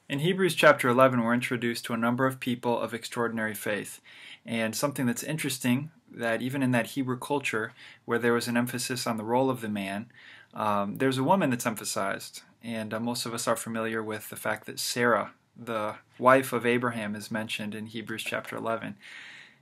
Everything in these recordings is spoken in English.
In Hebrews chapter 11, we're introduced to a number of people of extraordinary faith. And something that's interesting, that even in that Hebrew culture, where there was an emphasis on the role of the man, there's a woman that's emphasized. And most of us are familiar with the fact that Sarah, the wife of Abraham, is mentioned in Hebrews chapter 11.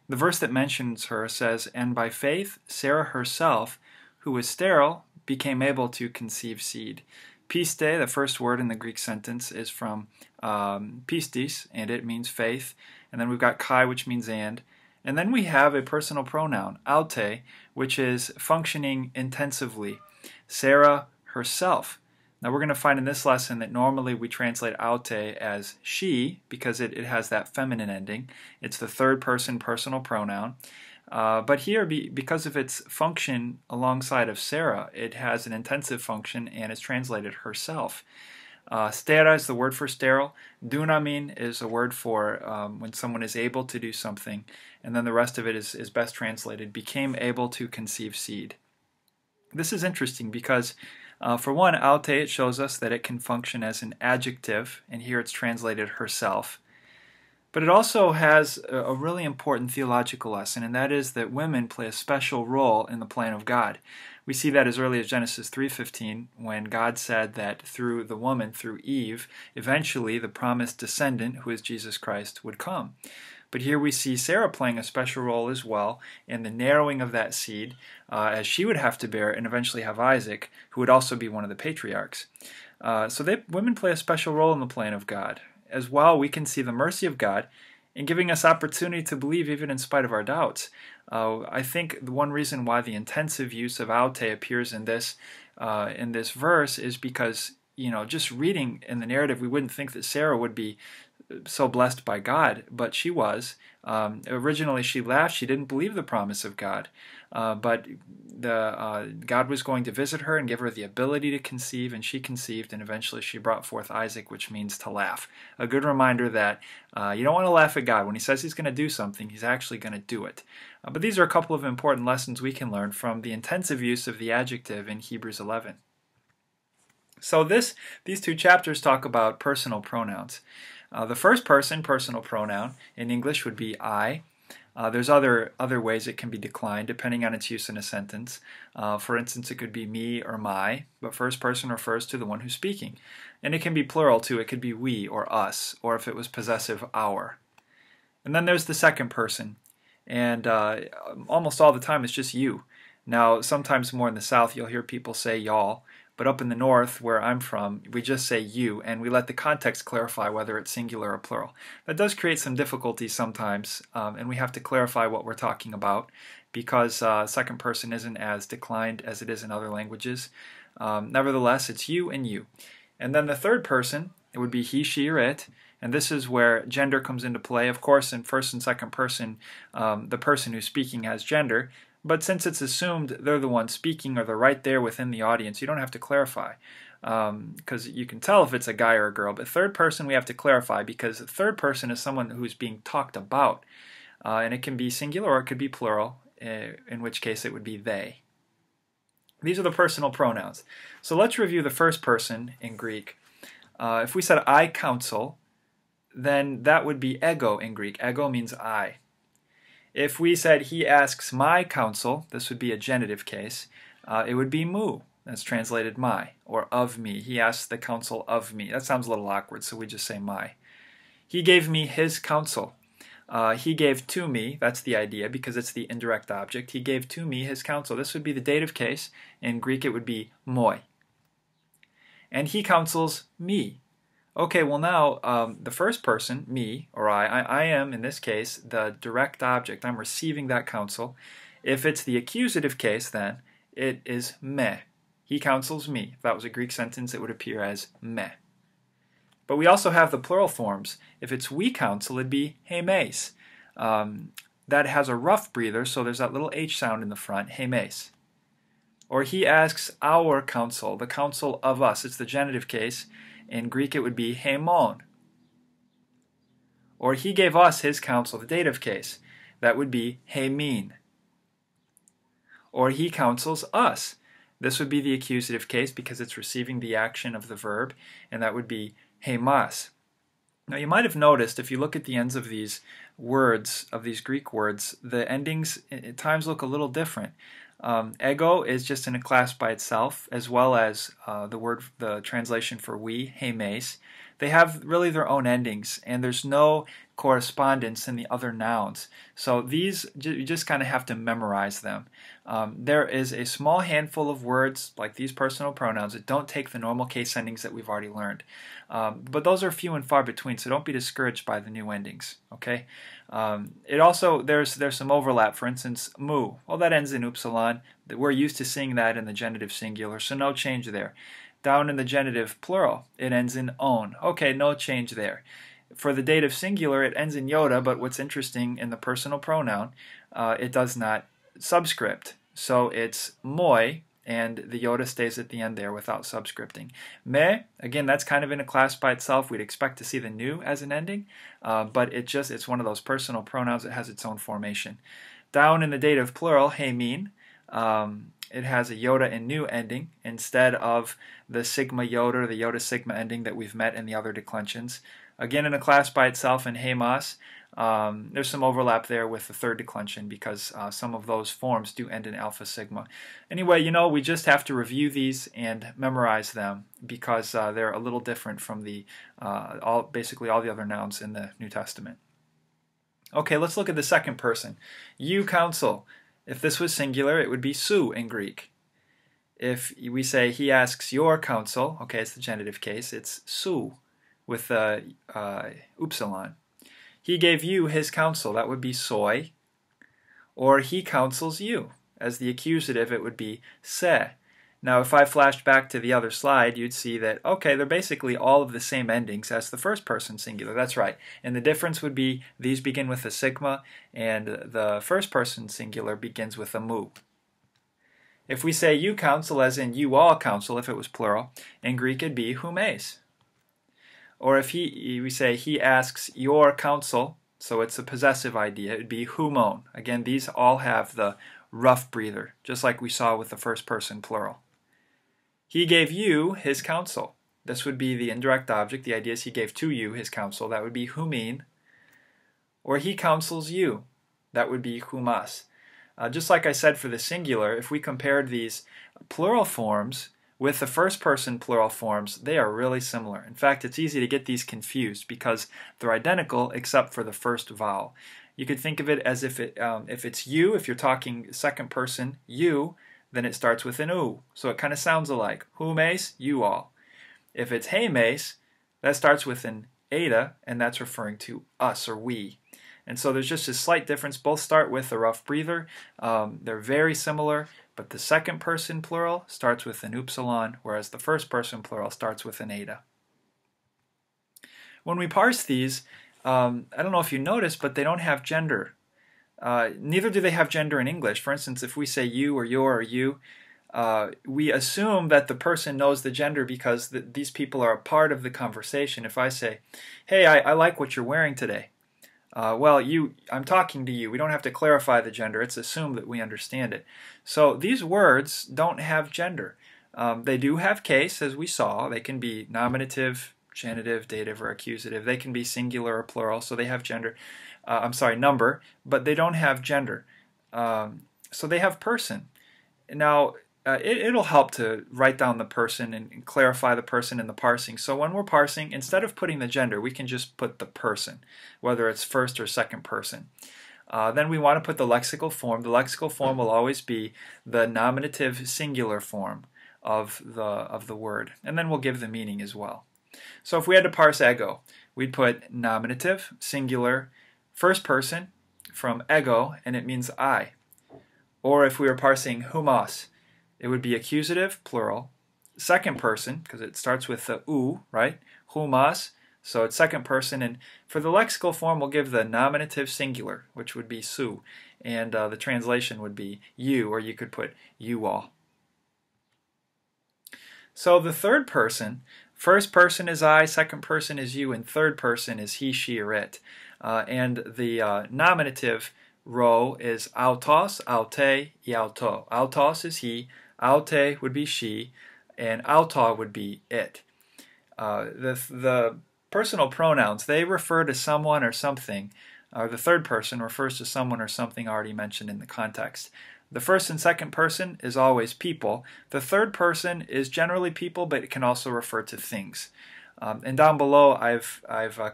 The verse that mentions her says, "And by faith Sarah herself, who was sterile, became able to conceive seed." Piste, the first word in the Greek sentence, is from pistis, and it means faith. And then we've got kai, which means and. And then we have a personal pronoun, aute, which is functioning intensively. Sarah herself. Now we're going to find in this lesson that normally we translate aute as she, because it has that feminine ending. It's the third person personal pronoun. But here, because of its function alongside of Sarah, it has an intensive function and is translated herself. Stera is the word for sterile. Dunamin is a word for when someone is able to do something. And then the rest of it is best translated, became able to conceive seed. This is interesting because, for one, aute, it shows us that it can function as an adjective, and here it's translated herself. But it also has a really important theological lesson, and that is that women play a special role in the plan of God. We see that as early as Genesis 3:15, when God said that through the woman, through Eve, eventually the promised descendant, who is Jesus Christ, would come. But here we see Sarah playing a special role as well in the narrowing of that seed, as she would have to bear and eventually have Isaac, who would also be one of the patriarchs. So women play a special role in the plan of God. As well, we can see the mercy of God in giving us opportunity to believe even in spite of our doubts. I think the one reason why the intensive use of aute appears in this verse is because, just reading in the narrative, we wouldn't think that Sarah would be so blessed by God, but she was. Originally she laughed, she didn't believe the promise of God, but God was going to visit her and give her the ability to conceive, and she conceived, and eventually she brought forth Isaac, which means to laugh. A good reminder that you don't want to laugh at God. When he says he's going to do something, he's actually going to do it. But these are a couple of important lessons we can learn from the intensive use of the adjective in Hebrews 11. So these two chapters talk about personal pronouns. The first person personal pronoun in English would be I. There's other ways it can be declined depending on its use in a sentence. For instance, it could be me or my, but first person refers to the one who's speaking. And it can be plural too. It could be we or us, or if it was possessive, our. And then there's the second person. And almost all the time it's just you. Now, sometimes more in the South you'll hear people say y'all. But up in the north, where I'm from, we just say you, and we let the context clarify whether it's singular or plural. That does create some difficulties sometimes, and we have to clarify what we're talking about, because second person isn't as declined as it is in other languages. Nevertheless, it's you and you. And then the third person, it would be he, she, or it, and this is where gender comes into play. Of course, in first and second person, the person who's speaking has gender, but since it's assumed they're the one speaking or they're right there within the audience, you don't have to clarify, because you can tell if it's a guy or a girl. But third person we have to clarify, because the third person is someone who's being talked about. And it can be singular or it could be plural, in which case it would be they. These are the personal pronouns. So let's review the first person in Greek. If we said I counsel, then that would be ego in Greek. Ego means I. If we said he asks my counsel, this would be a genitive case, it would be mu. That's translated my, or of me. He asks the counsel of me. That sounds a little awkward, so we just say my. He gave me his counsel. He gave to me, that's the idea, because it's the indirect object. He gave to me his counsel. This would be the dative case. In Greek it would be moi. And he counsels me. Okay, well now, the first person, me, or I am, in this case, the direct object. I'm receiving that counsel. If it's the accusative case, then, it is me. He counsels me. If that was a Greek sentence, it would appear as me. But we also have the plural forms. If it's we counsel, it'd be hemes. That has a rough breather, so there's that little H sound in the front, hemes. Or he asks our counsel, the counsel of us. It's the genitive case. In Greek, it would be hemon. Or he gave us his counsel, the dative case. That would be hemin. Or he counsels us. This would be the accusative case because it's receiving the action of the verb, and that would be hemas. Now you might have noticed if you look at the ends of these words, of these Greek words, the endings at times look a little different. Ego is just in a class by itself, as well as the translation for we, hemes. They have really their own endings, and there's no correspondence in the other nouns. So these, you just kind of have to memorize them. There is a small handful of words, like these personal pronouns, that don't take the normal case endings that we've already learned. But those are few and far between, so don't be discouraged by the new endings. Okay. It also, there's some overlap. For instance, mu. Well, that ends in upsilon. We're used to seeing that in the genitive singular, so no change there. Down in the genitive plural, it ends in on. Okay, no change there. For the dative singular, it ends in iota, but what's interesting in the personal pronoun, it does not subscript. So it's moi, and the iota stays at the end there without subscripting. Me, again, that's kind of in a class by itself. We'd expect to see the nu as an ending, but it's one of those personal pronouns that has its own formation. Down in the dative plural, hemin, it has a iota and nu ending instead of the sigma iota or the iota sigma ending that we've met in the other declensions. Again, in a class by itself in hemas, there's some overlap there with the third declension because some of those forms do end in alpha sigma. Anyway, we just have to review these and memorize them because they're a little different from basically all the other nouns in the New Testament. Okay, let's look at the second person. You counsel. If this was singular, it would be su in Greek. If we say he asks your counsel, okay, it's the genitive case, it's su with the upsilon. He gave you his counsel, that would be soi. Or he counsels you. As the accusative, it would be se. Now, if I flashed back to the other slide, you'd see that, okay, they're basically all of the same endings as the first person singular. That's right. And the difference would be these begin with a sigma, and the first person singular begins with a mu. If we say you counsel, as in you all counsel, if it was plural, in Greek it'd be humes. Or if we say he asks your counsel, so it's a possessive idea, it'd be humon. Again, these all have the rough breather, just like we saw with the first person plural. He gave you his counsel. This would be the indirect object. The idea is he gave to you his counsel. That would be humin. Or he counsels you. That would be humas. Just like I said for the singular, if we compared these plural forms with the first person plural forms, they are really similar. In fact, it's easy to get these confused because they're identical except for the first vowel. You could think of it as if it's you, if you're talking second person, you, then it starts with an u. So it kind of sounds alike. Humes, you all. If it's hemes, that starts with an eta, and that's referring to us or we. And so there's just a slight difference. Both start with a rough breather. They're very similar, but the second person plural starts with an upsilon, whereas the first person plural starts with an eta. When we parse these, I don't know if you noticed, but they don't have gender. Neither do they have gender in English. For instance, if we say you or your or you, we assume that the person knows the gender because these people are a part of the conversation. If I say, hey, I like what you're wearing today. Well, I'm talking to you. We don't have to clarify the gender. It's assumed that we understand it. So these words don't have gender. They do have case, as we saw. They can be nominative, genitive, dative, or accusative. They can be singular or plural, so they have gender. Number, but they don't have gender. So they have person. Now, it'll help to write down the person and clarify the person in the parsing. So when we're parsing, instead of putting the gender, we can just put the person, whether it's first or second person. Then we want to put the lexical form. The lexical form will always be the nominative singular form of the word. And then we'll give the meaning as well. So if we had to parse ego, we'd put nominative, singular, first person from ego, and it means I. Or if we were parsing humos, it would be accusative, plural, second person, because it starts with the u, right? Humas, so it's second person. And for the lexical form, we'll give the nominative singular, which would be su. And the translation would be you, or you could put you all. So the third person, first person is I, second person is you, and third person is he, she, or it. And the nominative row is autos, aute, iauto. Autos is he, aute would be she, and auto would be it. The personal pronouns, they refer to someone or something, or the third person refers to someone or something already mentioned in the context. The first and second person is always people. The third person is generally people, but it can also refer to things. And down below, I've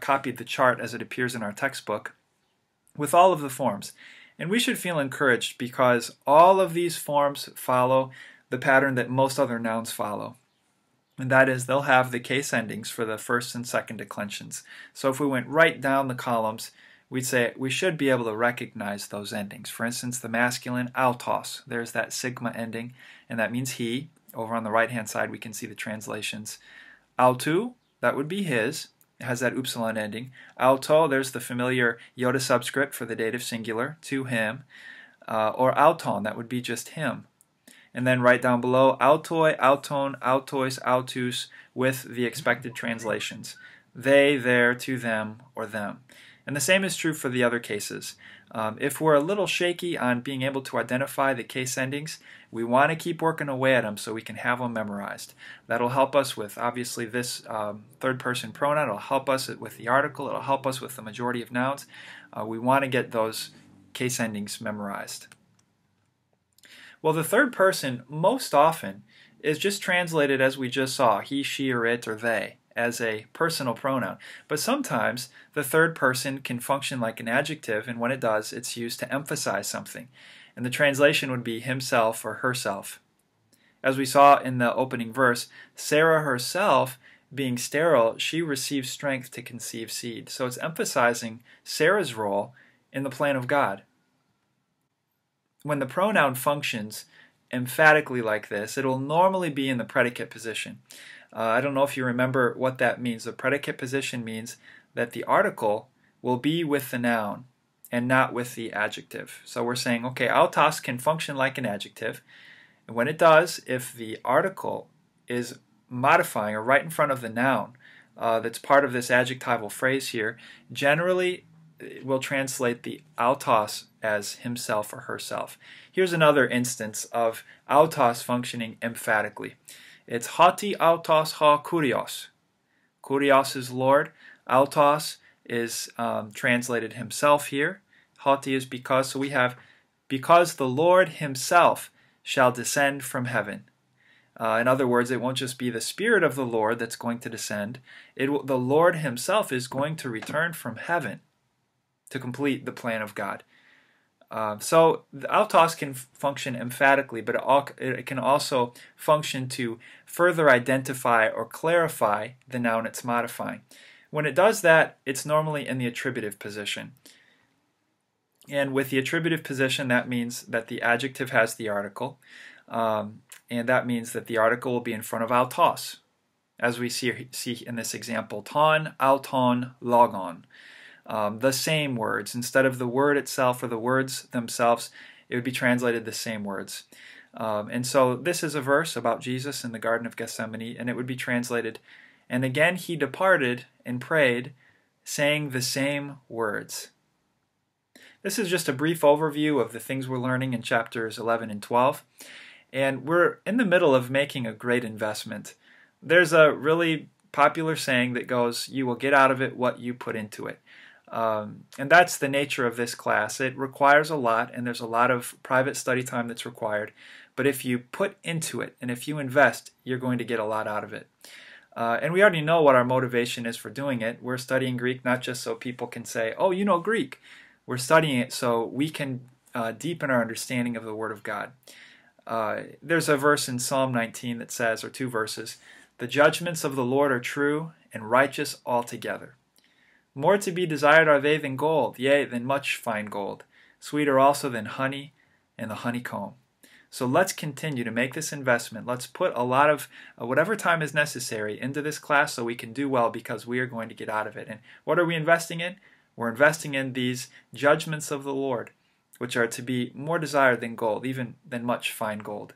copied the chart as it appears in our textbook with all of the forms. And we should feel encouraged because all of these forms follow the pattern that most other nouns follow. And that is, they'll have the case endings for the first and second declensions. So if we went right down the columns, we'd say we should be able to recognize those endings. For instance, the masculine autos, there's that sigma ending, and that means he. Over on the right-hand side, we can see the translations. Autu, that would be his. It has that upsilon ending. Auto, there's the familiar iota subscript for the dative singular, to him. Or auton, that would be just him. And then right down below, autoi, auton, autois, autus, with the expected translations. They, their, to them, or them. And the same is true for the other cases. If we're a little shaky on being able to identify the case endings, we want to keep working away at them so we can have them memorized. That'll help us with, obviously, this third-person pronoun. It'll help us with the article. It'll help us with the majority of nouns. We want to get those case endings memorized. Well, the third person, most often, is just translated as we just saw, he, she, or it, or they, as a personal pronoun. But sometimes the third person can function like an adjective, and when it does, it's used to emphasize something. And the translation would be himself or herself. As we saw in the opening verse, Sarah herself, being sterile, she received strength to conceive seed. So it's emphasizing Sarah's role in the plan of God. When the pronoun functions emphatically like this, it'll normally be in the predicate position. I don't know if you remember what that means. The predicate position means that the article will be with the noun and not with the adjective. So we're saying, okay, autos can function like an adjective. And when it does, if the article is modifying or right in front of the noun that's part of this adjectival phrase here, generally we'll translate the autos as himself or herself. Here's another instance of autos functioning emphatically. It's hoti autos ha kurios. Kurios is Lord. Autos is translated himself here. Hoti is because. So we have, because the Lord himself shall descend from heaven. In other words, it won't just be the Spirit of the Lord that's going to descend. The Lord himself is going to return from heaven to complete the plan of God. So the autos can function emphatically, but it can also function to further identify or clarify the noun it's modifying. When it does that, it's normally in the attributive position. And with the attributive position, that means that the adjective has the article, and that means that the article will be in front of autos, as we see in this example, ton, auton, logon. The same words. Instead of the word itself or the words themselves, it would be translated the same words. And so this is a verse about Jesus in the Garden of Gethsemane, and it would be translated, and again he departed and prayed, saying the same words. This is just a brief overview of the things we're learning in chapters 11 and 12. And we're in the middle of making a great investment. There's a really popular saying that goes, you will get out of it what you put into it. And that's the nature of this class. It requires a lot, and there's a lot of private study time that's required. But if you put into it, and if you invest, you're going to get a lot out of it. And we already know what our motivation is for doing it. We're studying Greek not just so people can say, oh, you know Greek. We're studying it so we can deepen our understanding of the Word of God. There's a verse in Psalm 19 that says, or two verses, the judgments of the Lord are true and righteous altogether. More to be desired are they than gold, yea, than much fine gold, sweeter also than honey and the honeycomb. So let's continue to make this investment. Let's put a lot of whatever time is necessary into this class so we can do well, because we are going to get out of it. And what are we investing in? We're investing in these judgments of the Lord, which are to be more desired than gold, even than much fine gold.